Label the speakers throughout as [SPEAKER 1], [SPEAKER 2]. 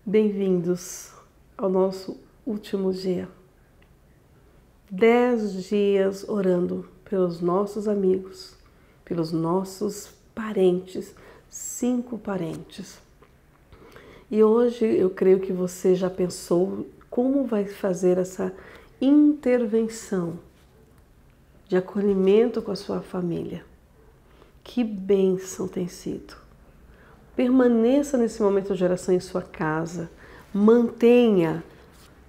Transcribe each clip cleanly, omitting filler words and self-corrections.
[SPEAKER 1] Bem-vindos ao nosso último dia. 10 dias orando pelos nossos amigos, pelos nossos parentes, 5 parentes. E hoje eu creio que você já pensou como vai fazer essa intervenção de acolhimento com a sua família. Que bênção tem sido! Permaneça nesse momento de oração em sua casa. Mantenha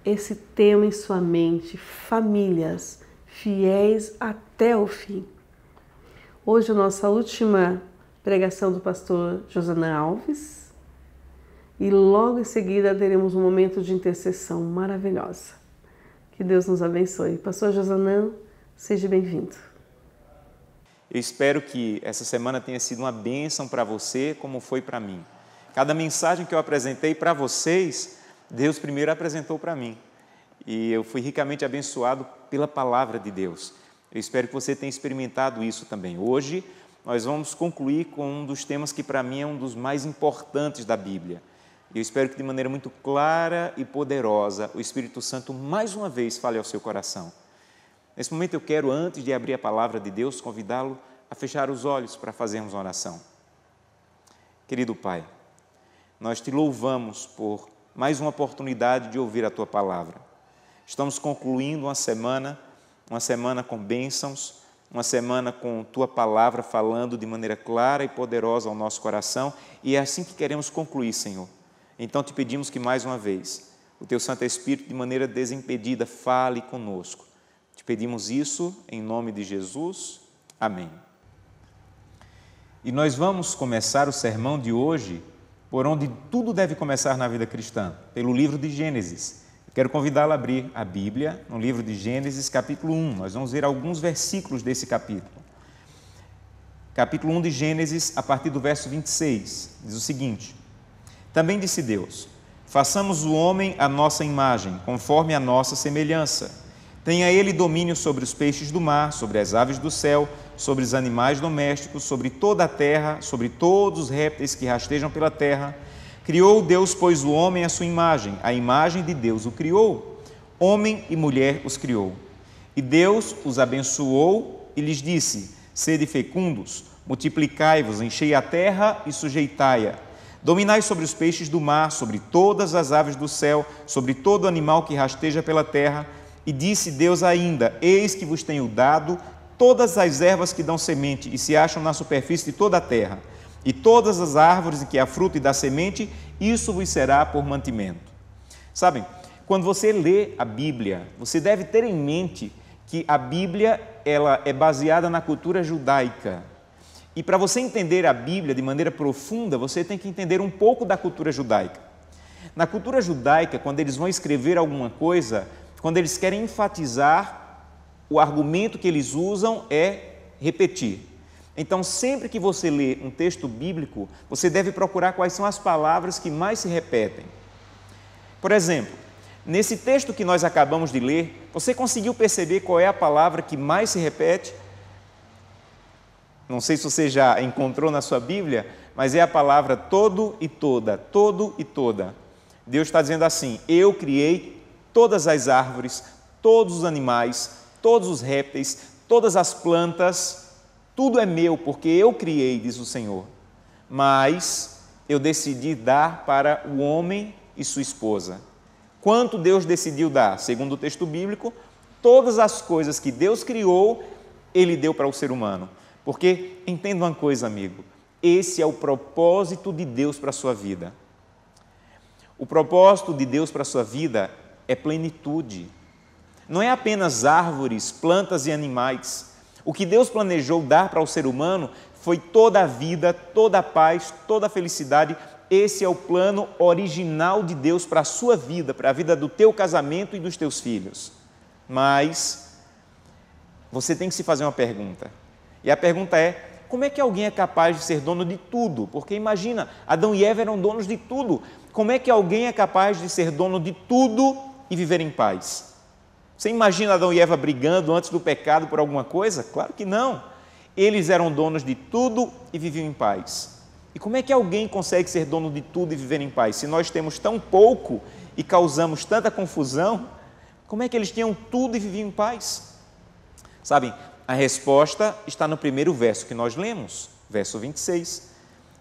[SPEAKER 1] esse tema em sua mente. Famílias fiéis até o fim. Hoje a nossa última pregação do pastor Josanã Alves. E logo em seguida teremos um momento de intercessão maravilhosa. Que Deus nos abençoe. Pastor Josanã, seja bem-vindo.
[SPEAKER 2] Eu espero que essa semana tenha sido uma bênção para você, como foi para mim. Cada mensagem que eu apresentei para vocês, Deus primeiro apresentou para mim. E eu fui ricamente abençoado pela palavra de Deus. Eu espero que você tenha experimentado isso também. Hoje, nós vamos concluir com um dos temas que para mim é um dos mais importantes da Bíblia. E eu espero que de maneira muito clara e poderosa, o Espírito Santo mais uma vez fale ao seu coração. Nesse momento eu quero, antes de abrir a palavra de Deus, convidá-lo a fechar os olhos para fazermos uma oração. Querido Pai, nós te louvamos por mais uma oportunidade de ouvir a Tua palavra. Estamos concluindo uma semana com bênçãos, uma semana com Tua palavra falando de maneira clara e poderosa ao nosso coração, e é assim que queremos concluir, Senhor. Então te pedimos que mais uma vez, o Teu Santo Espírito, de maneira desimpedida, fale conosco. Te pedimos isso em nome de Jesus. Amém. E nós vamos começar o sermão de hoje por onde tudo deve começar na vida cristã, pelo livro de Gênesis. Eu quero convidá-lo a abrir a Bíblia no livro de Gênesis, capítulo 1. Nós vamos ver alguns versículos desse capítulo. Capítulo 1 de Gênesis, a partir do verso 26, diz o seguinte: Também disse Deus: façamos o homem à nossa imagem, conforme a nossa semelhança. Tenha ele domínio sobre os peixes do mar, sobre as aves do céu, sobre os animais domésticos, sobre toda a terra, sobre todos os répteis que rastejam pela terra. Criou Deus, pois, o homem à sua imagem, a imagem de Deus o criou. Homem e mulher os criou. E Deus os abençoou e lhes disse: sede fecundos, multiplicai-vos, enchei a terra e sujeitai-a. Dominai sobre os peixes do mar, sobre todas as aves do céu, sobre todo animal que rasteja pela terra. E disse Deus ainda: eis que vos tenho dado todas as ervas que dão semente e se acham na superfície de toda a terra, e todas as árvores em que há fruto e dá semente, isso vos será por mantimento. Sabem, quando você lê a Bíblia, você deve ter em mente que a Bíblia ela é baseada na cultura judaica. E para você entender a Bíblia de maneira profunda, você tem que entender um pouco da cultura judaica. Na cultura judaica, quando eles vão escrever alguma coisa, quando eles querem enfatizar, o argumento que eles usam é repetir. Então, sempre que você lê um texto bíblico, você deve procurar quais são as palavras que mais se repetem. Por exemplo, nesse texto que nós acabamos de ler, você conseguiu perceber qual é a palavra que mais se repete? Não sei se você já encontrou na sua Bíblia, mas é a palavra todo e toda, todo e toda. Deus está dizendo assim: eu criei todas as árvores, todos os animais, todos os répteis, todas as plantas, tudo é meu, porque eu criei, diz o Senhor. Mas eu decidi dar para o homem e sua esposa. Quanto Deus decidiu dar? Segundo o texto bíblico, todas as coisas que Deus criou, Ele deu para o ser humano. Porque, entenda uma coisa, amigo, esse é o propósito de Deus para a sua vida. O propósito de Deus para a sua vida é plenitude. Não é apenas árvores, plantas e animais. O que Deus planejou dar para o ser humano foi toda a vida, toda a paz, toda a felicidade. Esse é o plano original de Deus para a sua vida, para a vida do teu casamento e dos teus filhos. Mas você tem que se fazer uma pergunta. E a pergunta é: como é que alguém é capaz de ser dono de tudo? Porque imagina, Adão e Eva eram donos de tudo. Como é que alguém é capaz de ser dono de tudo e viver em paz? Você imagina Adão e Eva brigando antes do pecado por alguma coisa? Claro que não. Eles eram donos de tudo e viviam em paz. E como é que alguém consegue ser dono de tudo e viver em paz? Se nós temos tão pouco e causamos tanta confusão, como é que eles tinham tudo e viviam em paz? Sabem, a resposta está no primeiro verso que nós lemos, verso 26,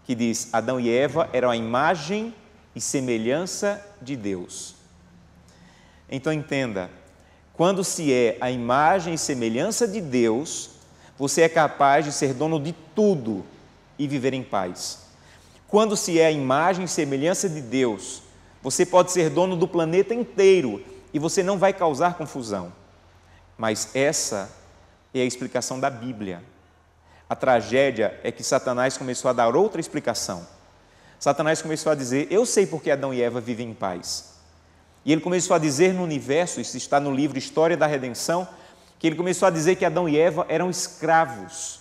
[SPEAKER 2] que diz: Adão e Eva eram a imagem e semelhança de Deus. Então entenda, quando se é a imagem e semelhança de Deus, você é capaz de ser dono de tudo e viver em paz. Quando se é a imagem e semelhança de Deus, você pode ser dono do planeta inteiro e você não vai causar confusão. Mas essa é a explicação da Bíblia. A tragédia é que Satanás começou a dar outra explicação. Satanás começou a dizer: eu sei porque Adão e Eva vivem em paz. E ele começou a dizer no universo, isso está no livro História da Redenção, que ele começou a dizer que Adão e Eva eram escravos,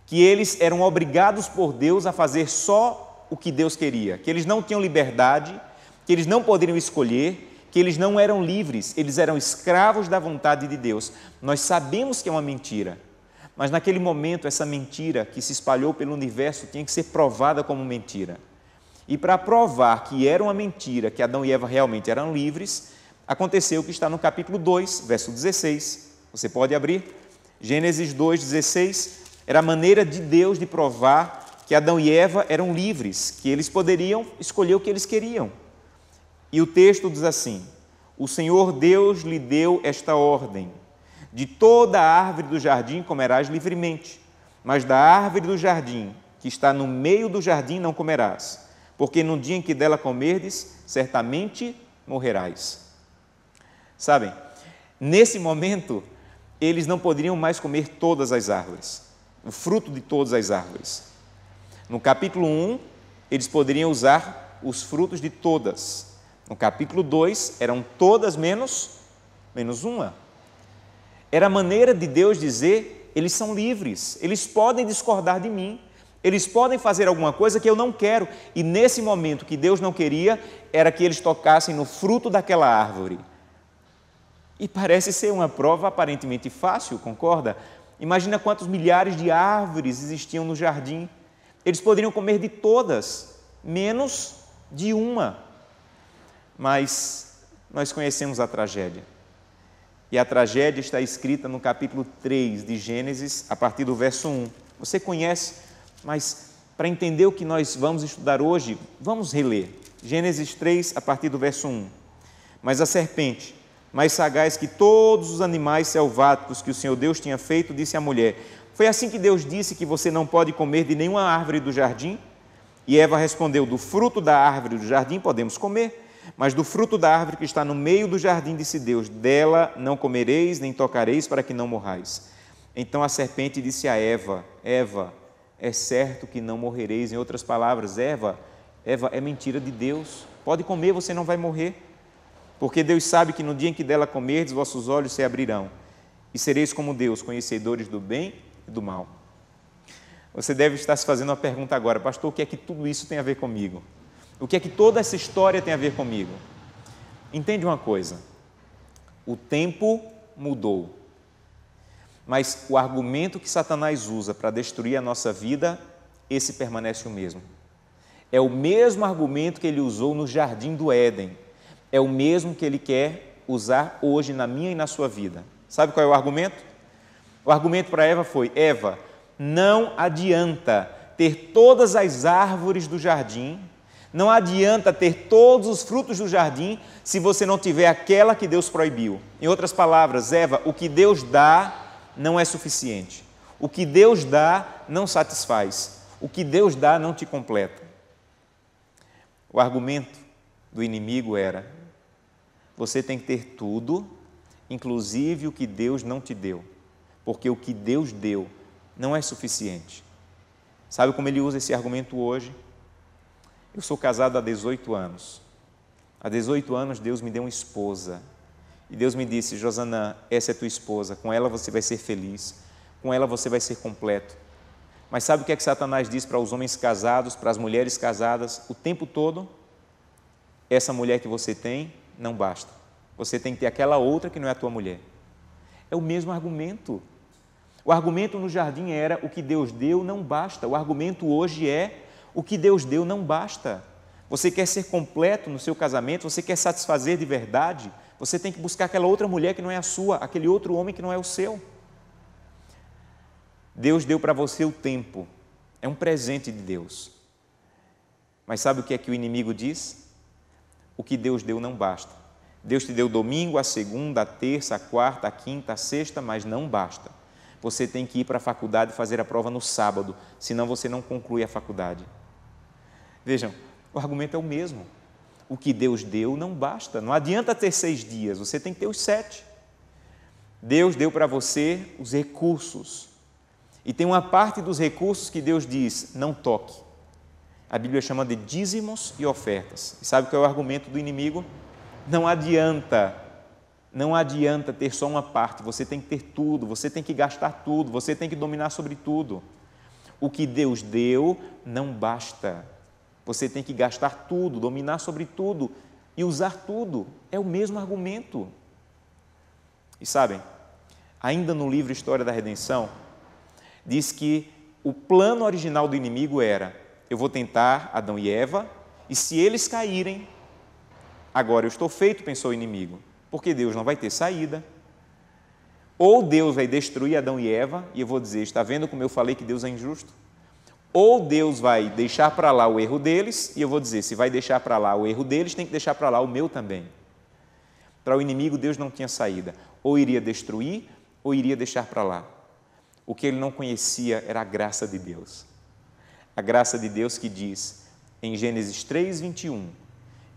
[SPEAKER 2] que eles eram obrigados por Deus a fazer só o que Deus queria, que eles não tinham liberdade, que eles não poderiam escolher, que eles não eram livres, eles eram escravos da vontade de Deus. Nós sabemos que é uma mentira, mas naquele momento essa mentira que se espalhou pelo universo tinha que ser provada como mentira. E para provar que era uma mentira, que Adão e Eva realmente eram livres, aconteceu o que está no capítulo 2, verso 16. Você pode abrir, Gênesis 2,16, era a maneira de Deus de provar que Adão e Eva eram livres, que eles poderiam escolher o que eles queriam. E o texto diz assim: o Senhor Deus lhe deu esta ordem: de toda a árvore do jardim comerás livremente, mas da árvore do jardim, que está no meio do jardim, não comerás, porque no dia em que dela comerdes, certamente morrerás. Sabem, nesse momento, eles não poderiam mais comer todas as árvores, o fruto de todas as árvores. No capítulo 1, eles poderiam usar os frutos de todas. No capítulo 2, eram todas menos uma. Era a maneira de Deus dizer: eles são livres, eles podem discordar de mim, eles podem fazer alguma coisa que eu não quero. E nesse momento que Deus não queria, era que eles tocassem no fruto daquela árvore. E parece ser uma prova aparentemente fácil, concorda? Imagina quantos milhares de árvores existiam no jardim. Eles poderiam comer de todas, menos de uma. Mas nós conhecemos a tragédia. E a tragédia está escrita no capítulo 3 de Gênesis, a partir do verso 1. Você conhece, mas para entender o que nós vamos estudar hoje, vamos reler. Gênesis 3, a partir do verso 1. Mas a serpente, mais sagaz que todos os animais selváticos que o Senhor Deus tinha feito, disse à mulher: foi assim que Deus disse que você não pode comer de nenhuma árvore do jardim? E Eva respondeu: do fruto da árvore do jardim podemos comer, mas do fruto da árvore que está no meio do jardim, disse Deus: dela não comereis, nem tocareis, para que não morrais. Então a serpente disse a Eva: Eva, é certo que não morrereis. Em outras palavras, Eva, é mentira de Deus. Pode comer, você não vai morrer. Porque Deus sabe que no dia em que dela comerdes, vossos olhos se abrirão, e sereis como Deus, conhecedores do bem e do mal. Você deve estar se fazendo uma pergunta agora: pastor, o que é que tudo isso tem a ver comigo? O que é que toda essa história tem a ver comigo? Entende uma coisa: o tempo mudou, mas o argumento que Satanás usa para destruir a nossa vida, esse permanece o mesmo. É o mesmo argumento que ele usou no Jardim do Éden, é o mesmo que ele quer usar hoje na minha e na sua vida. Sabe qual é o argumento? O argumento para Eva foi: Eva, não adianta ter todas as árvores do jardim, não adianta ter todos os frutos do jardim, se você não tiver aquela que Deus proibiu. Em outras palavras, Eva, o que Deus dá não é suficiente. O que Deus dá não satisfaz. O que Deus dá não te completa. O argumento do inimigo era: você tem que ter tudo, inclusive o que Deus não te deu, porque o que Deus deu não é suficiente. Sabe como ele usa esse argumento hoje? Eu sou casado há 18 anos. Há 18 anos Deus me deu uma esposa. E Deus me disse: Josanã, essa é tua esposa, com ela você vai ser feliz, com ela você vai ser completo. Mas sabe o que é que Satanás diz para os homens casados, para as mulheres casadas, o tempo todo? Essa mulher que você tem não basta. Você tem que ter aquela outra que não é a tua mulher. É o mesmo argumento. O argumento no jardim era: o que Deus deu não basta. O argumento hoje é: O que Deus deu não basta. Você quer ser completo no seu casamento, você quer satisfazer de verdade, você tem que buscar aquela outra mulher que não é a sua, aquele outro homem que não é o seu. Deus deu para você o tempo, é um presente de Deus. Mas sabe o que é que o inimigo diz? O que Deus deu não basta. Deus te deu domingo, a segunda, a terça, a quarta, a quinta, a sexta, mas não basta. Você tem que ir para a faculdade e fazer a prova no sábado, senão você não conclui a faculdade. Vejam, o argumento é o mesmo. O que Deus deu não basta, não adianta ter 6 dias, você tem que ter os 7. Deus deu para você os recursos. E tem uma parte dos recursos que Deus diz, não toque. A Bíblia chama de dízimos e ofertas. E sabe qual é o argumento do inimigo? Não adianta ter só uma parte, você tem que ter tudo, você tem que gastar tudo, você tem que dominar sobre tudo. O que Deus deu não basta. Você tem que gastar tudo, dominar sobre tudo e usar tudo. É o mesmo argumento. E sabem, ainda no livro História da Redenção, diz que o plano original do inimigo era: eu vou tentar Adão e Eva, e se eles caírem, agora eu estou feito, pensou o inimigo, porque Deus não vai ter saída. Ou Deus vai destruir Adão e Eva, e eu vou dizer, está vendo como eu falei que Deus é injusto? Ou Deus vai deixar para lá o erro deles, e eu vou dizer, se vai deixar para lá o erro deles, tem que deixar para lá o meu também. Para o inimigo, Deus não tinha saída. Ou iria destruir, ou iria deixar para lá. O que ele não conhecia era a graça de Deus. A graça de Deus que diz, em Gênesis 3:21,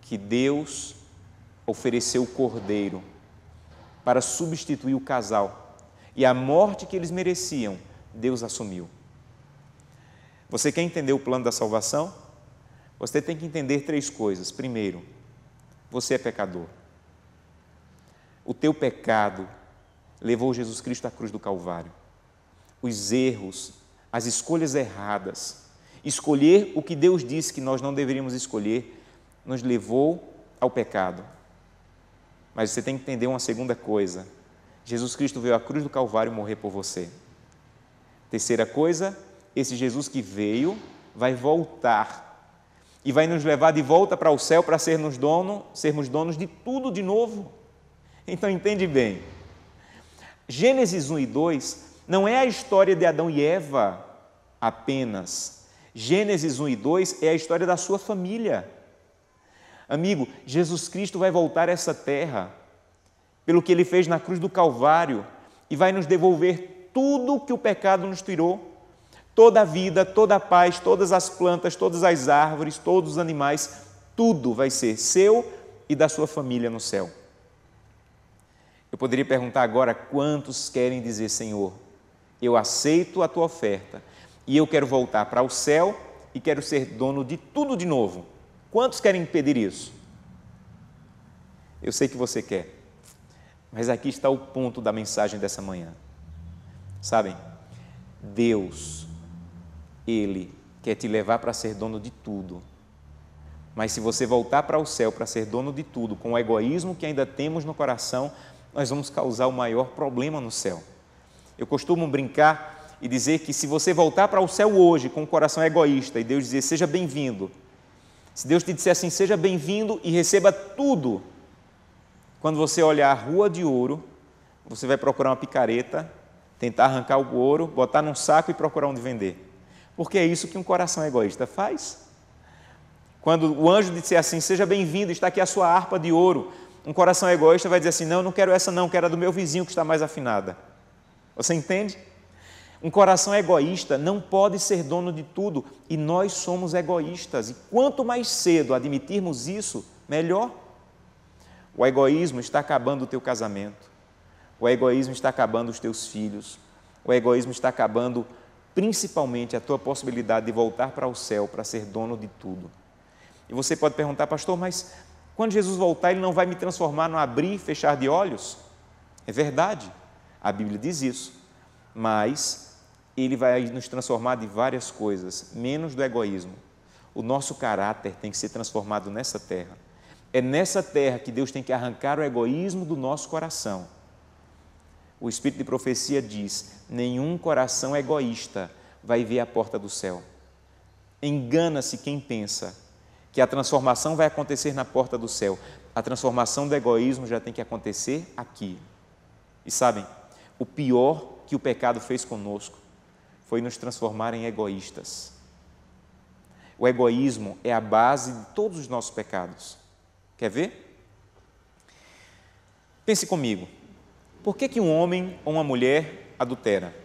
[SPEAKER 2] que Deus ofereceu o cordeiro para substituir o casal. E a morte que eles mereciam, Deus assumiu. Você quer entender o plano da salvação? Você tem que entender 3 coisas. Primeiro, você é pecador. O teu pecado levou Jesus Cristo à cruz do Calvário. Os erros, as escolhas erradas, escolher o que Deus disse que nós não deveríamos escolher, nos levou ao pecado. Mas você tem que entender uma segunda coisa. Jesus Cristo veio à cruz do Calvário morrer por você. Terceira coisa, esse Jesus que veio vai voltar e vai nos levar de volta para o céu para sermos donos de tudo de novo. Então entende bem, Gênesis 1 e 2 não é a história de Adão e Eva apenas. Gênesis 1 e 2 é a história da sua família. Amigo, Jesus Cristo vai voltar a essa terra pelo que Ele fez na cruz do Calvário e vai nos devolver tudo que o pecado nos tirou. Toda a vida, toda a paz, todas as plantas, todas as árvores, todos os animais, tudo vai ser seu e da sua família no céu. Eu poderia perguntar agora, quantos querem dizer, Senhor, eu aceito a tua oferta e eu quero voltar para o céu e quero ser dono de tudo de novo. Quantos querem pedir isso? Eu sei que você quer, mas aqui está o ponto da mensagem dessa manhã. Sabem, Deus, Ele quer te levar para ser dono de tudo. Mas se você voltar para o céu para ser dono de tudo, com o egoísmo que ainda temos no coração, nós vamos causar o maior problema no céu. Eu costumo brincar e dizer que se você voltar para o céu hoje com o coração egoísta e Deus dizer, seja bem-vindo, se Deus te disser assim, seja bem-vindo e receba tudo, quando você olhar a rua de ouro, você vai procurar uma picareta, tentar arrancar o ouro, botar num saco e procurar onde vender. Porque é isso que um coração egoísta faz. Quando o anjo disser assim, seja bem-vindo, está aqui a sua harpa de ouro, um coração egoísta vai dizer assim, não quero essa não, quero a do meu vizinho que está mais afinada. Você entende? Um coração egoísta não pode ser dono de tudo e nós somos egoístas. E quanto mais cedo admitirmos isso, melhor. O egoísmo está acabando o teu casamento. O egoísmo está acabando os teus filhos. O egoísmo está acabando principalmente a tua possibilidade de voltar para o céu para ser dono de tudo. E você pode perguntar, pastor, mas quando Jesus voltar, Ele não vai me transformar no abrir e fechar de olhos? É verdade, a Bíblia diz isso, mas Ele vai nos transformar de várias coisas, menos do egoísmo. O nosso caráter tem que ser transformado nessa terra. É nessa terra que Deus tem que arrancar o egoísmo do nosso coração. O Espírito de profecia diz, nenhum coração egoísta vai ver a porta do céu. Engana-se quem pensa que a transformação vai acontecer na porta do céu. A transformação do egoísmo já tem que acontecer aqui. E sabem, o pior que o pecado fez conosco foi nos transformar em egoístas. O egoísmo é a base de todos os nossos pecados. Quer ver? Pense comigo. Por que um homem ou uma mulher adultera?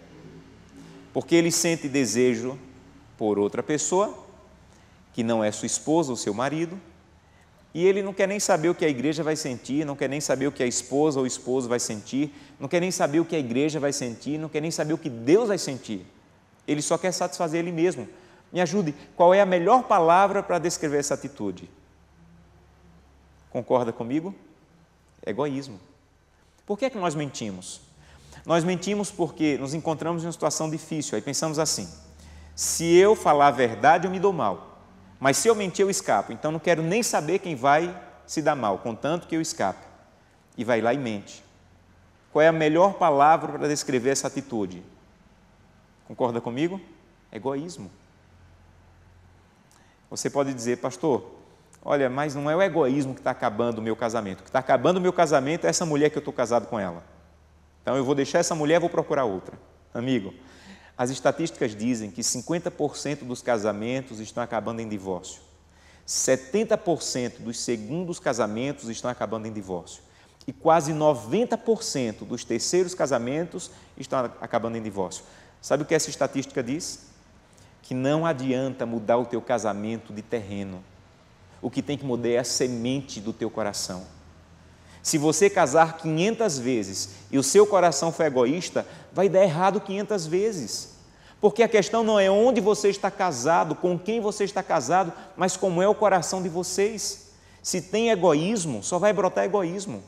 [SPEAKER 2] Porque ele sente desejo por outra pessoa, que não é sua esposa ou seu marido, e ele não quer nem saber o que a igreja vai sentir, não quer nem saber o que a esposa ou o esposo vai sentir, não quer nem saber o que a igreja vai sentir, não quer nem saber o que Deus vai sentir. Ele só quer satisfazer ele mesmo. Me ajude, qual é a melhor palavra para descrever essa atitude? Concorda comigo? Egoísmo. Por que é que nós mentimos? Nós mentimos porque nos encontramos em uma situação difícil, aí pensamos assim: se eu falar a verdade, eu me dou mal, mas se eu mentir, eu escapo, então não quero nem saber quem vai se dar mal, contanto que eu escape. E vai lá e mente. Qual é a melhor palavra para descrever essa atitude? Concorda comigo? Egoísmo. Você pode dizer: pastor, olha, mas não é o egoísmo que está acabando o meu casamento. O que está acabando o meu casamento é essa mulher que eu estou casado com ela. Então eu vou deixar essa mulher e vou procurar outra. Amigo, as estatísticas dizem que 50% dos casamentos estão acabando em divórcio. 70% dos segundos casamentos estão acabando em divórcio. E quase 90% dos terceiros casamentos estão acabando em divórcio. Sabe o que essa estatística diz? Que não adianta mudar o teu casamento de terreno. O que tem que mudar é a semente do teu coração. Se você casar 500 vezes e o seu coração for egoísta, vai dar errado 500 vezes. Porque a questão não é onde você está casado, com quem você está casado, mas como é o coração de vocês. Se tem egoísmo, só vai brotar egoísmo.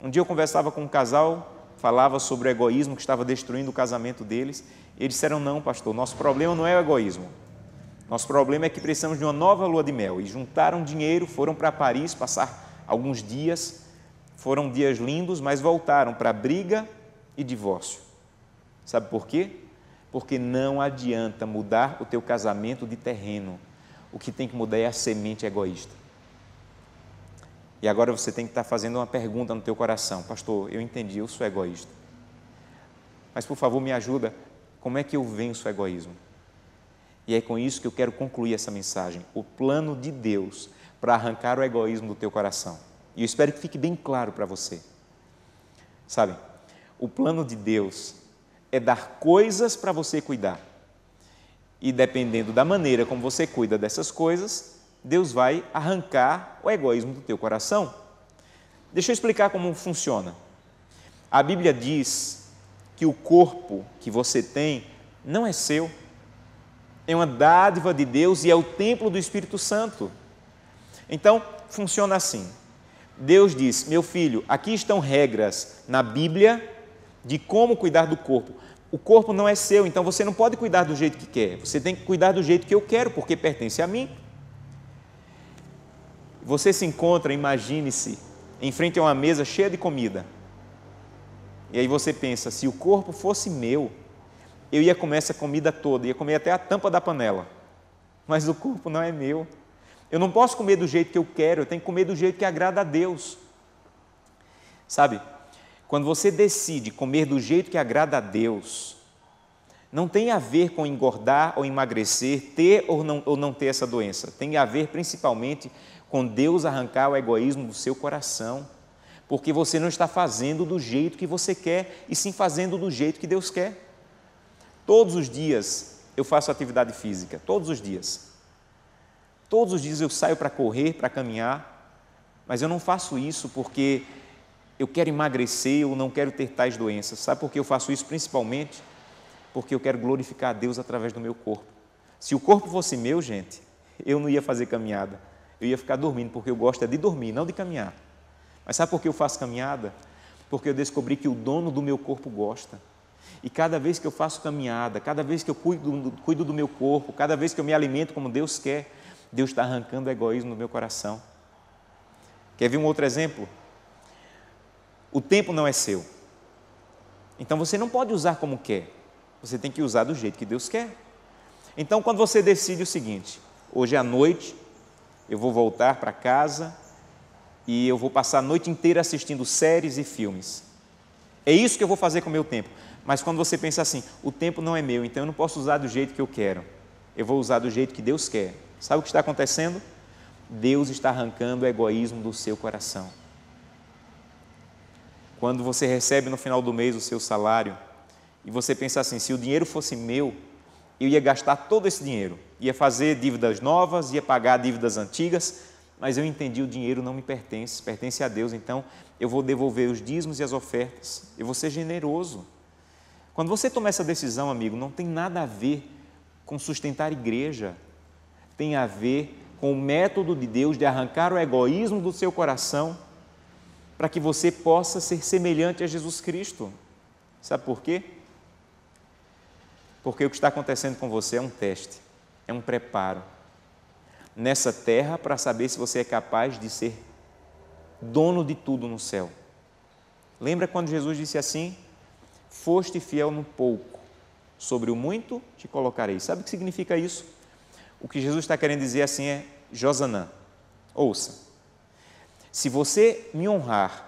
[SPEAKER 2] Um dia eu conversava com um casal, falava sobre o egoísmo que estava destruindo o casamento deles. E eles disseram: não, pastor, nosso problema não é o egoísmo. Nosso problema é que precisamos de uma nova lua de mel. E juntaram dinheiro, foram para Paris passar alguns dias, foram dias lindos, mas voltaram para briga e divórcio. Sabe por quê? Porque não adianta mudar o teu casamento de terreno. O que tem que mudar é a semente egoísta. E agora você tem que estar fazendo uma pergunta no teu coração: pastor, eu entendi, eu sou egoísta. Mas por favor me ajuda, como é que eu venço o egoísmo? E é com isso que eu quero concluir essa mensagem. O plano de Deus para arrancar o egoísmo do teu coração. E eu espero que fique bem claro para você. Sabe, o plano de Deus é dar coisas para você cuidar. E dependendo da maneira como você cuida dessas coisas, Deus vai arrancar o egoísmo do teu coração. Deixa eu explicar como funciona. A Bíblia diz que o corpo que você tem não é seu. É uma dádiva de Deus e é o templo do Espírito Santo. Então, funciona assim. Deus diz: meu filho, aqui estão regras na Bíblia de como cuidar do corpo. O corpo não é seu, então você não pode cuidar do jeito que quer. Você tem que cuidar do jeito que eu quero, porque pertence a mim. Você se encontra, imagine-se, em frente a uma mesa cheia de comida. E aí você pensa: se o corpo fosse meu, eu ia comer essa comida toda, ia comer até a tampa da panela. Mas o corpo não é meu. Eu não posso comer do jeito que eu quero, eu tenho que comer do jeito que agrada a Deus. Sabe, quando você decide comer do jeito que agrada a Deus, não tem a ver com engordar ou emagrecer, ter ou não ter essa doença. Tem a ver principalmente com Deus arrancar o egoísmo do seu coração, porque você não está fazendo do jeito que você quer, e sim fazendo do jeito que Deus quer. Todos os dias eu faço atividade física, todos os dias. Todos os dias eu saio para correr, para caminhar, mas eu não faço isso porque eu quero emagrecer ou não quero ter tais doenças. Sabe por que eu faço isso? Principalmente porque eu quero glorificar a Deus através do meu corpo. Se o corpo fosse meu, gente, eu não ia fazer caminhada, eu ia ficar dormindo, porque eu gosto de dormir, não de caminhar. Mas sabe por que eu faço caminhada? Porque eu descobri que o dono do meu corpo gosta. E cada vez que eu faço caminhada, cada vez que eu cuido do meu corpo, cada vez que eu me alimento como Deus quer, Deus está arrancando o egoísmo do meu coração. Quer ver um outro exemplo? O tempo não é seu. Então você não pode usar como quer. Você tem que usar do jeito que Deus quer. Então, quando você decide o seguinte, hoje à noite eu vou voltar para casa e eu vou passar a noite inteira assistindo séries e filmes. É isso que eu vou fazer com o meu tempo. Mas quando você pensa assim, o tempo não é meu, então eu não posso usar do jeito que eu quero. Eu vou usar do jeito que Deus quer. Sabe o que está acontecendo? Deus está arrancando o egoísmo do seu coração. Quando você recebe no final do mês o seu salário e você pensa assim, se o dinheiro fosse meu, eu ia gastar todo esse dinheiro, ia fazer dívidas novas, ia pagar dívidas antigas, mas eu entendi, o dinheiro não me pertence, pertence a Deus, então eu vou devolver os dízimos e as ofertas, eu vou ser generoso. Quando você toma essa decisão, amigo, não tem nada a ver com sustentar igreja, tem a ver com o método de Deus de arrancar o egoísmo do seu coração para que você possa ser semelhante a Jesus Cristo. Sabe por quê? Porque o que está acontecendo com você é um teste, é um preparo nessa terra para saber se você é capaz de ser dono de tudo no céu. Lembra quando Jesus disse assim? Foste fiel no pouco, sobre o muito te colocarei. Sabe o que significa isso? O que Jesus está querendo dizer assim é, Josanã, ouça, se você me honrar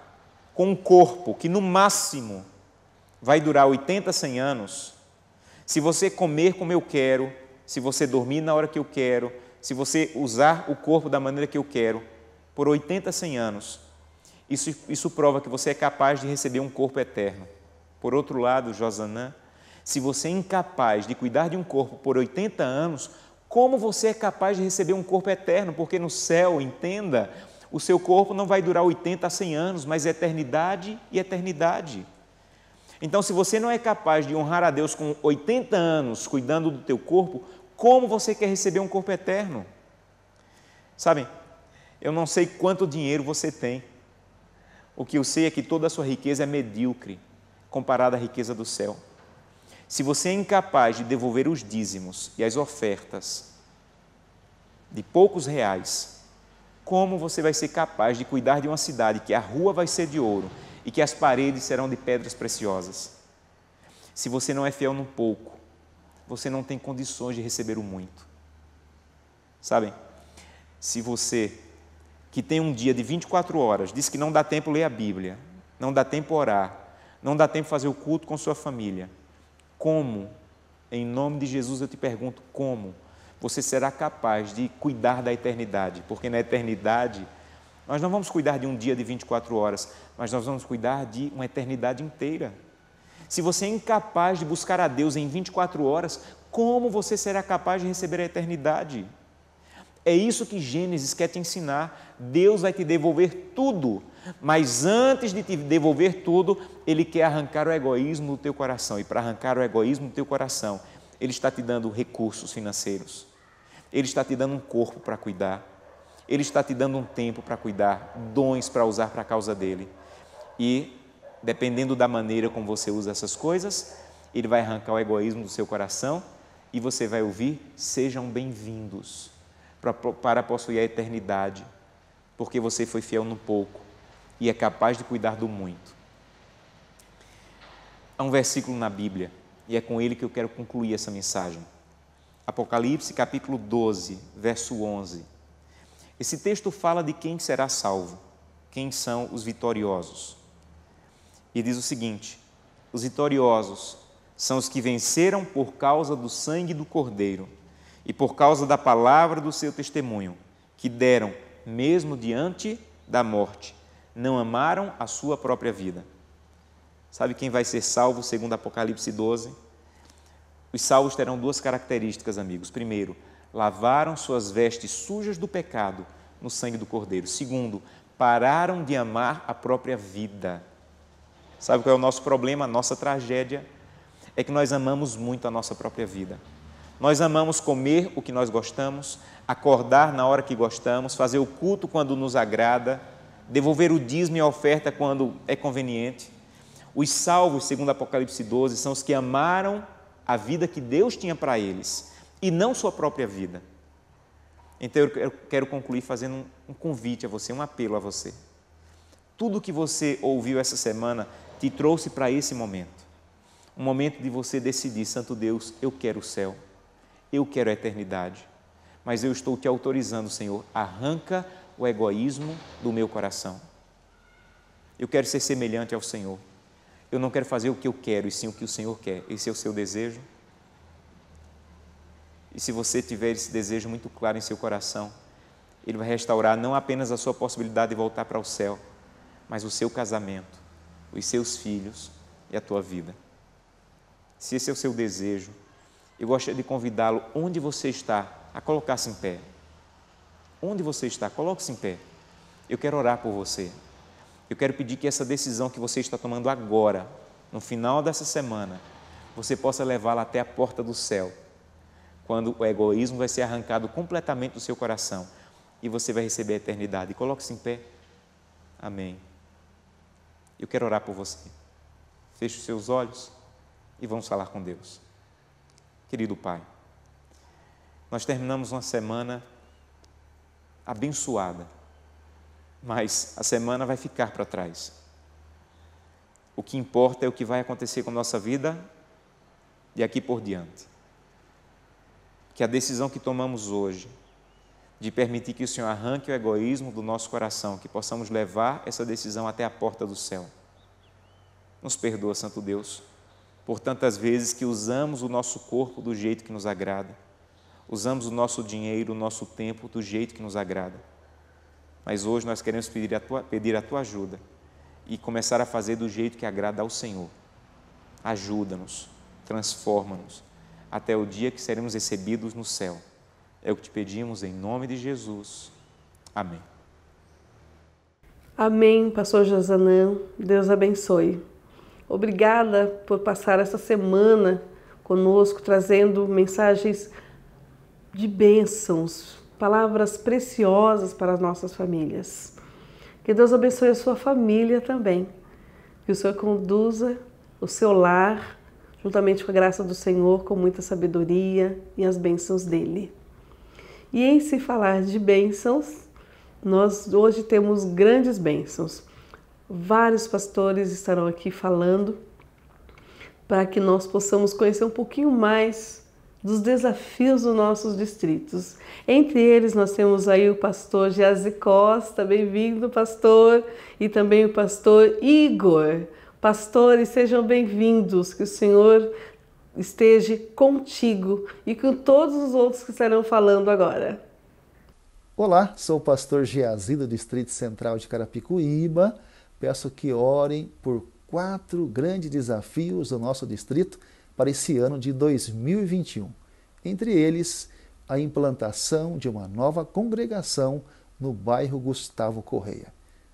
[SPEAKER 2] com um corpo que no máximo vai durar 80, 100 anos, se você comer como eu quero, se você dormir na hora que eu quero, se você usar o corpo da maneira que eu quero, por 80, 100 anos, isso prova que você é capaz de receber um corpo eterno. Por outro lado, Josanã, se você é incapaz de cuidar de um corpo por 80 anos, como você é capaz de receber um corpo eterno? Porque no céu, entenda, o seu corpo não vai durar 80 a 100 anos, mas eternidade e eternidade. Então, se você não é capaz de honrar a Deus com 80 anos cuidando do teu corpo, como você quer receber um corpo eterno? Sabem, eu não sei quanto dinheiro você tem. O que eu sei é que toda a sua riqueza é medíocre comparada à riqueza do céu. Se você é incapaz de devolver os dízimos e as ofertas de poucos reais, como você vai ser capaz de cuidar de uma cidade que a rua vai ser de ouro e que as paredes serão de pedras preciosas? Se você não é fiel no pouco, você não tem condições de receber o muito. Sabem, se você, que tem um dia de 24 horas, diz que não dá tempo ler a Bíblia, não dá tempo orar, não dá tempo fazer o culto com sua família, como, em nome de Jesus eu te pergunto, como você será capaz de cuidar da eternidade? Porque na eternidade, nós não vamos cuidar de um dia de 24 horas, mas nós vamos cuidar de uma eternidade inteira. Se você é incapaz de buscar a Deus em 24 horas, como você será capaz de receber a eternidade? É isso que Gênesis quer te ensinar. Deus vai te devolver tudo, mas antes de te devolver tudo, Ele quer arrancar o egoísmo do teu coração. E para arrancar o egoísmo do teu coração, Ele está te dando recursos financeiros. Ele está te dando um corpo para cuidar. Ele está te dando um tempo para cuidar, dons para usar para a causa dEle. E, dependendo da maneira como você usa essas coisas, Ele vai arrancar o egoísmo do seu coração e você vai ouvir, sejam bem-vindos para possuir a eternidade, porque você foi fiel no pouco e é capaz de cuidar do muito. Há um versículo na Bíblia, e é com ele que eu quero concluir essa mensagem. Apocalipse, capítulo 12, verso 11. Esse texto fala de quem será salvo, quem são os vitoriosos. E diz o seguinte: os vitoriosos são os que venceram por causa do sangue do Cordeiro e por causa da palavra do seu testemunho, que deram, mesmo diante da morte, não amaram a sua própria vida. Sabe quem vai ser salvo segundo Apocalipse 12? Os salvos terão duas características, amigos. Primeiro, lavaram suas vestes sujas do pecado no sangue do Cordeiro. Segundo, pararam de amar a própria vida. Sabe qual é o nosso problema, a nossa tragédia? É que nós amamos muito a nossa própria vida. Nós amamos comer o que nós gostamos, acordar na hora que gostamos, fazer o culto quando nos agrada, devolver o dízimo e a oferta quando é conveniente. Os salvos, segundo Apocalipse 12, são os que amaram a vida que Deus tinha para eles e não sua própria vida. Então eu quero concluir fazendo um convite a você, um apelo a você. Tudo que você ouviu essa semana te trouxe para esse momento. Um momento de você decidir, Santo Deus, eu quero o céu. eu quero a eternidade, mas eu estou te autorizando, Senhor, arranca o egoísmo do meu coração. Eu quero ser semelhante ao Senhor. Eu não quero fazer o que eu quero, e sim o que o Senhor quer. Esse é o seu desejo? E se você tiver esse desejo muito claro em seu coração, Ele vai restaurar não apenas a sua possibilidade de voltar para o céu, mas o seu casamento, os seus filhos e a tua vida. Se esse é o seu desejo, eu gostaria de convidá-lo, onde você está, a colocar-se em pé. Onde você está, coloque-se em pé. Eu quero orar por você. Eu quero pedir que essa decisão que você está tomando agora, no final dessa semana, você possa levá-la até a porta do céu, quando o egoísmo vai ser arrancado completamente do seu coração e você vai receber a eternidade. Coloque-se em pé. Amém. Eu quero orar por você. Feche os seus olhos e vamos falar com Deus. Querido Pai, nós terminamos uma semana abençoada, mas a semana vai ficar para trás. O que importa é o que vai acontecer com a nossa vida de aqui por diante. Que a decisão que tomamos hoje, de permitir que o Senhor arranque o egoísmo do nosso coração, que possamos levar essa decisão até a porta do céu. Nos perdoa, Santo Deus, por tantas vezes que usamos o nosso corpo do jeito que nos agrada, usamos o nosso dinheiro, o nosso tempo do jeito que nos agrada. Mas hoje nós queremos pedir a Tua ajuda e começar a fazer do jeito que agrada ao Senhor. Ajuda-nos, transforma-nos, até o dia que seremos recebidos no céu. É o que te pedimos em nome de Jesus. Amém.
[SPEAKER 1] Amém, pastor Josanã. Deus abençoe. Obrigada por passar essa semana conosco, trazendo mensagens de bênçãos, palavras preciosas para as nossas famílias. Que Deus abençoe a sua família também. Que o Senhor conduza o seu lar, juntamente com a graça do Senhor, com muita sabedoria e as bênçãos dele. E em se falar de bênçãos, nós hoje temos grandes bênçãos. Vários pastores estarão aqui falando para que nós possamos conhecer um pouquinho mais dos desafios dos nossos distritos. Entre eles nós temos aí o pastor Geazi Costa, bem-vindo, pastor, e também o pastor Igor. Pastores, sejam bem-vindos, que o Senhor esteja contigo e com todos os outros que estarão falando agora.
[SPEAKER 3] Olá, sou o pastor Geazi do Distrito Central de Carapicuíba. Peço que orem por 4 grandes desafios do nosso distrito para esse ano de 2021. Entre eles, a implantação de uma nova congregação no bairro Gustavo Correia.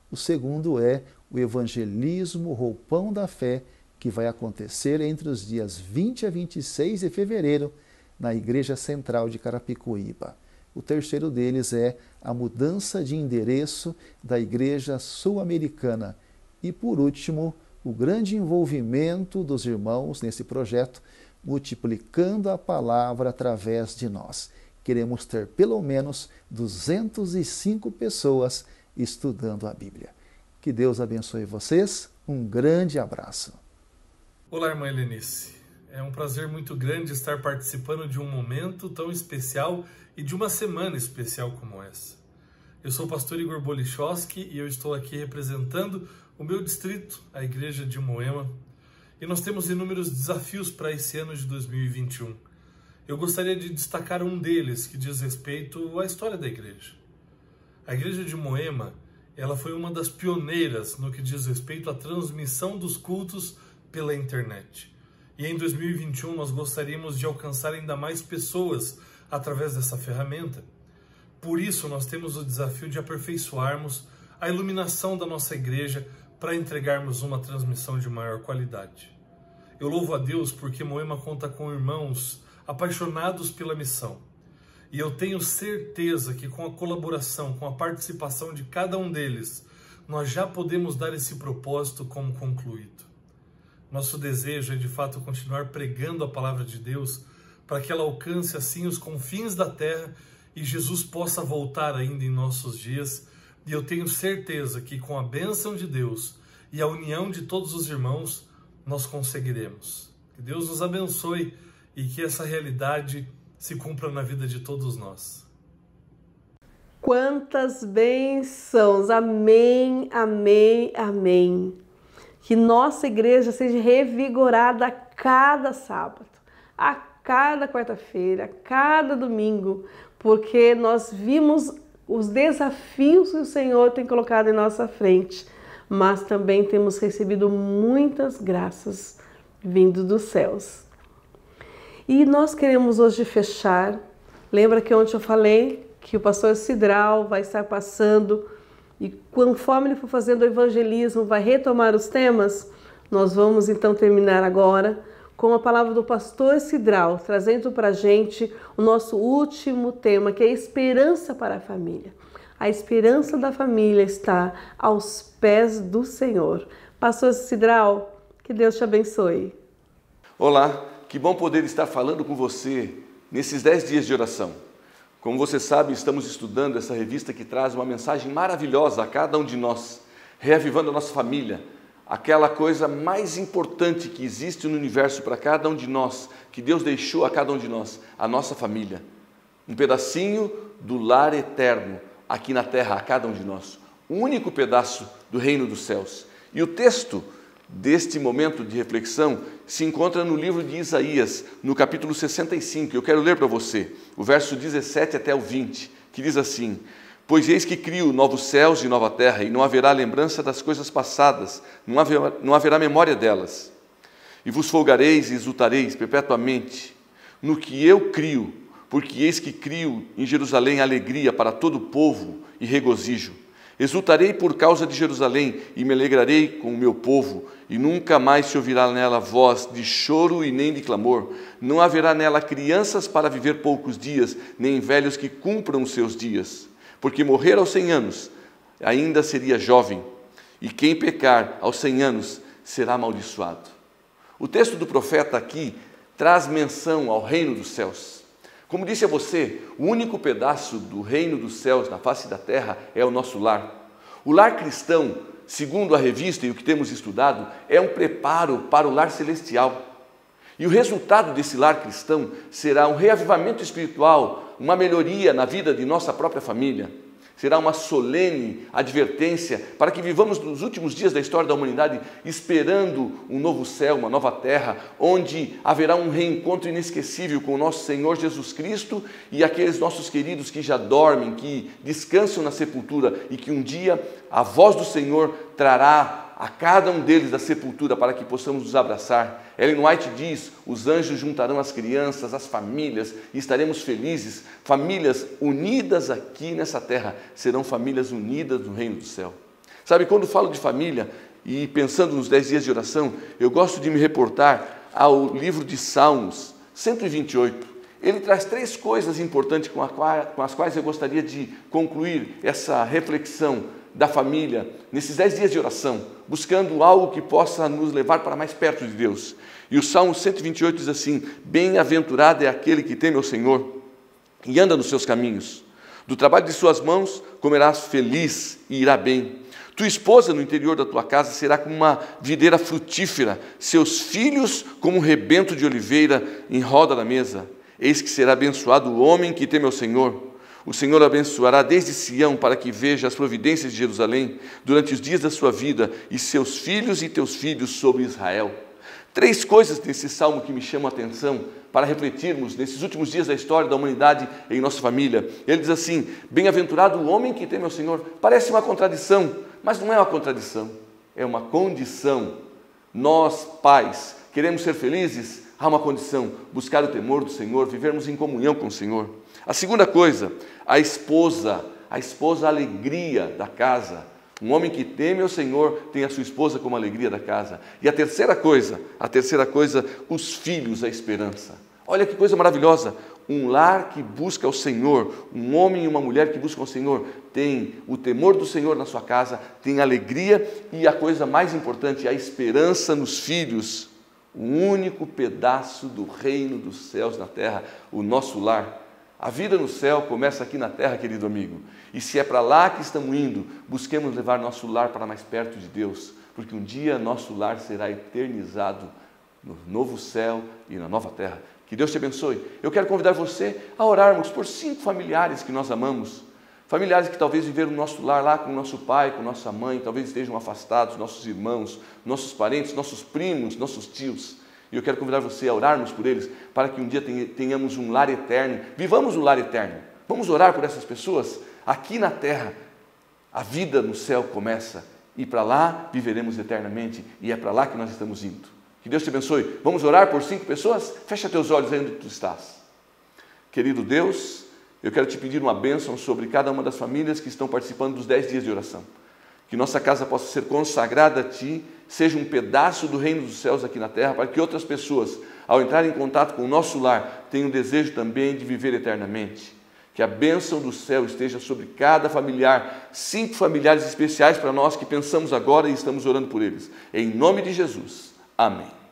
[SPEAKER 3] O segundo é o evangelismo Roupão da Fé, que vai acontecer entre os dias 20 a 26 de fevereiro na Igreja Central de Carapicuíba. O terceiro deles é a mudança de endereço da Igreja Sul-Americana. E, por último, o grande envolvimento dos irmãos nesse projeto, multiplicando a palavra através de nós. Queremos ter pelo menos 205 pessoas estudando a Bíblia. Que Deus abençoe vocês. Um grande abraço.
[SPEAKER 4] Olá, irmã Helenice. É um prazer muito grande estar participando de um momento tão especial e de uma semana especial como essa. Eu sou o pastor Igor Bolichowski e eu estou aqui representando o meu distrito, a Igreja de Moema, e nós temos inúmeros desafios para esse ano de 2021. Eu gostaria de destacar um deles, que diz respeito à história da igreja. A Igreja de Moema, ela foi uma das pioneiras no que diz respeito à transmissão dos cultos pela internet. E em 2021 nós gostaríamos de alcançar ainda mais pessoas através dessa ferramenta. Por isso nós temos o desafio de aperfeiçoarmos a iluminação da nossa igreja para entregarmos uma transmissão de maior qualidade. Eu louvo a Deus porque Moema conta com irmãos apaixonados pela missão. E eu tenho certeza que com a colaboração, com a participação de cada um deles, nós já podemos dar esse propósito como concluído. Nosso desejo é de fato continuar pregando a palavra de Deus para que ela alcance assim os confins da terra e Jesus possa voltar ainda em nossos dias. E eu tenho certeza que com a bênção de Deus e a união de todos os irmãos, nós conseguiremos. Que Deus nos abençoe e que essa realidade se cumpra na vida de todos nós.
[SPEAKER 1] Quantas bênçãos! Amém, amém, amém. Que nossa igreja seja revigorada a cada sábado, a cada quarta-feira, a cada domingo, porque nós vimos os desafios que o Senhor tem colocado em nossa frente, mas também temos recebido muitas graças vindo dos céus. E nós queremos hoje fechar. Lembra que ontem eu falei que o pastor Cidral vai estar passando e conforme ele for fazendo o evangelismo, vai retomar os temas? Nós vamos então terminar agora com a palavra do pastor Cidral, trazendo para a gente o nosso último tema, que é a esperança para a família. A esperança da família está aos pés do Senhor. Pastor Cidral, que Deus te abençoe.
[SPEAKER 5] Olá, que bom poder estar falando com você nesses 10 dias de oração. Como você sabe, estamos estudando essa revista que traz uma mensagem maravilhosa a cada um de nós, reavivando a nossa família, aquela coisa mais importante que existe no universo para cada um de nós, que Deus deixou a cada um de nós, a nossa família. Um pedacinho do lar eterno aqui na terra a cada um de nós. Um único pedaço do reino dos céus. E o texto deste momento de reflexão se encontra no livro de Isaías, no capítulo 65. Eu quero ler para você o verso 17 até o 20, que diz assim: Pois eis que crio novos céus e nova terra, e não haverá lembrança das coisas passadas, não haverá memória delas. E vos folgareis e exultareis perpetuamente no que eu crio, porque eis que crio em Jerusalém alegria para todo o povo e regozijo. Exultarei por causa de Jerusalém e me alegrarei com o meu povo, e nunca mais se ouvirá nela voz de choro e nem de clamor. Não haverá nela crianças para viver poucos dias, nem velhos que cumpram os seus dias. Porque morrer aos 100 anos ainda seria jovem, e quem pecar aos 100 anos será amaldiçoado. O texto do profeta aqui traz menção ao reino dos céus. Como disse a você, o único pedaço do reino dos céus na face da terra é o nosso lar. O lar cristão, segundo a revista e o que temos estudado, é um preparo para o lar celestial. E o resultado desse lar cristão será um reavivamento espiritual, uma melhoria na vida de nossa própria família. Será uma solene advertência para que vivamos nos últimos dias da história da humanidade esperando um novo céu, uma nova terra, onde haverá um reencontro inesquecível com o nosso Senhor Jesus Cristo e aqueles nossos queridos que já dormem, que descansam na sepultura e que um dia a voz do Senhor trará a cada um deles da sepultura para que possamos nos abraçar. Ellen White diz: os anjos juntarão as crianças, as famílias, e estaremos felizes. Famílias unidas aqui nessa terra serão famílias unidas no reino do céu. Sabe, quando falo de família e pensando nos 10 dias de oração, eu gosto de me reportar ao livro de Salmos 128. Ele traz 3 coisas importantes com as quais eu gostaria de concluir essa reflexão da família, nesses 10 dias de oração, buscando algo que possa nos levar para mais perto de Deus. E o Salmo 128 diz assim: bem-aventurado é aquele que teme ao Senhor e anda nos seus caminhos. Do trabalho de suas mãos comerás feliz e irá bem. Tua esposa no interior da tua casa será como uma videira frutífera, seus filhos como um rebento de oliveira em roda da mesa. Eis que será abençoado o homem que teme ao Senhor. O Senhor abençoará desde Sião para que veja as providências de Jerusalém durante os dias da sua vida e seus filhos e teus filhos sobre Israel. 3 coisas desse salmo que me chamam a atenção para refletirmos nesses últimos dias da história da humanidade em nossa família. Ele diz assim: bem-aventurado o homem que teme ao Senhor. Parece uma contradição, mas não é uma contradição, é uma condição. Nós, pais, queremos ser felizes? Há uma condição: buscar o temor do Senhor, vivermos em comunhão com o Senhor. A segunda coisa, a esposa, a alegria da casa. Um homem que teme ao Senhor tem a sua esposa como a alegria da casa. E a terceira coisa, os filhos, a esperança. Olha que coisa maravilhosa, um lar que busca o Senhor, um homem e uma mulher que buscam o Senhor, tem o temor do Senhor na sua casa, tem alegria e a coisa mais importante, a esperança nos filhos. Um único pedaço do reino dos céus na terra, o nosso lar. A vida no céu começa aqui na terra, querido amigo. E se é para lá que estamos indo, busquemos levar nosso lar para mais perto de Deus, porque um dia nosso lar será eternizado no novo céu e na nova terra. Que Que Deus te abençoe. Eu quero convidar você a orarmos por 5 familiares que nós amamos. Familiares que talvez viveram no nosso lar, lá com o nosso pai, com nossa mãe, talvez estejam afastados, nossos irmãos, nossos parentes, nossos primos, nossos tios. E eu quero convidar você a orarmos por eles, para que um dia tenhamos um lar eterno, vivamos um lar eterno. Vamos orar por essas pessoas? Aqui na terra, a vida no céu começa, e para lá viveremos eternamente, e é para lá que nós estamos indo. Que Deus te abençoe. Vamos orar por 5 pessoas? Fecha teus olhos aí onde tu estás. Querido Deus, eu quero te pedir uma bênção sobre cada uma das famílias que estão participando dos 10 dias de oração. Que nossa casa possa ser consagrada a Ti, seja um pedaço do reino dos céus aqui na terra, para que outras pessoas, ao entrar em contato com o nosso lar, tenham desejo também de viver eternamente. Que a bênção do céu esteja sobre cada familiar, 5 familiares especiais para nós que pensamos agora e estamos orando por eles. Em nome de Jesus. Amém.